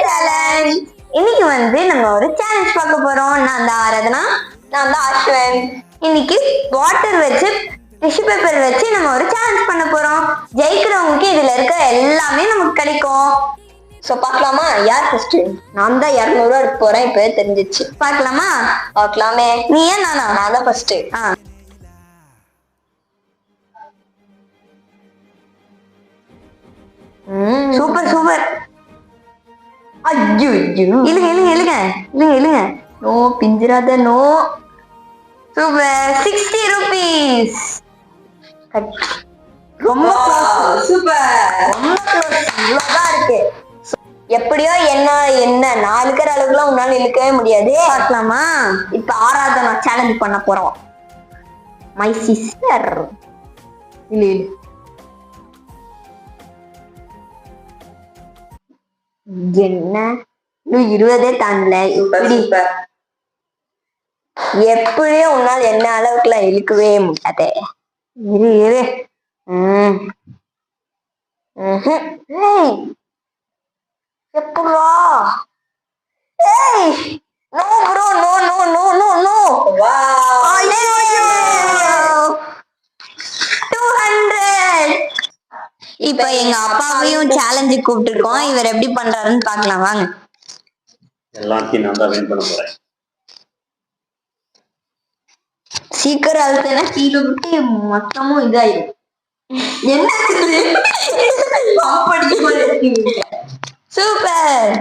Challenge. இன்னைக்கு நம்ம ஒரு சேலஞ்ச் பார்க்க போறோம். நான் தான் ஆராதனா, நான் தான் அஸ்வன். இன்னைக்கு வாட்டர் வச்சு டிஷ்யூ பேப்பர் வச்சு நம்ம ஒரு சேலஞ்ச் பண்ண போறோம். ஜெயிக்கிறவங்களுக்கு இதுல இருக்க எல்லாமே நமக்கு கிடைக்கும். சோ பார்க்கலாமா? யார் ஃபர்ஸ்ட்? நான் தான் 200 ரூபா எடுக்க போறேன். இப்ப தெரிஞ்சிச்சு. பார்க்கலாமா? பார்க்கலாமே. நீ ஏன் நானா? நான் தான் ஃபர்ஸ்ட். Super super. ஐயோ இழுங்க இழுங்க இழுங்க இழுங்க இழுங்க. நோ பிஞ்சிராத. நோ. சூப்பர். 60 ரூபீஸ். ரொம்ப சூப்பர். ரொம்ப க்ளோஸ். இவ்வளவுதான் இருக்கு. எப்படியோ என்ன 4 இருக்கிற அளவுக்குலாம் உன்னால இழுக்கவே முடியாது. பார்க்கலாமா? இப்ப ஆராதனா சேலஞ்ச் பண்ண போறோம். My sister. இல்ல என்ன 20 தாண்டல. எப்படியோ உன்னால் என்ன அளவுக்குலாம் இழுக்கவே முடியாது. இரு இரு. எப்படா? ஏய் no bro. No no no no no. Wow 200. இப்ப எங்க அப்பாவையும் சேலஞ்சு கூப்பிட்டுருக்கோம். இவர் எப்படி பண்றாருன்னு பாக்கலாம் வாங்க. எல்லாத்தையும் நான் தான் வின் பண்ண போறேன். சீக்கிரம் அழுத்தனா கீழே விட்டு மொத்தமும் இதாயிடும். என்ன சூப்பர்.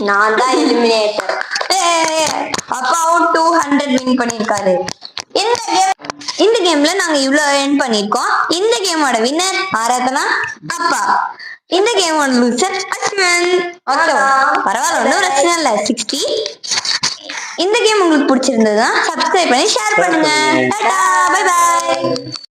நான் தான் எலிமினேட்டர். அப்பாவும் 200 வின் பண்ணிருக்காரு. இந்த கேம்ல நாங்க இவ்வளவு வின் பண்ணிருக்கோம். இந்த கேமோட வின்னர் ஆராதனா, அப்பா. இந்த கேமோட லூசர் அஸ்வன். பரவாயில்ல, ஒன்றும் பிரச்சனை இல்லை. 60. இந்த கேம் உங்களுக்கு பிடிச்சிருந்ததுன்னா சப்ஸ்கிரைப் பண்ணி ஷேர் பண்ணுங்க. Tata bye by.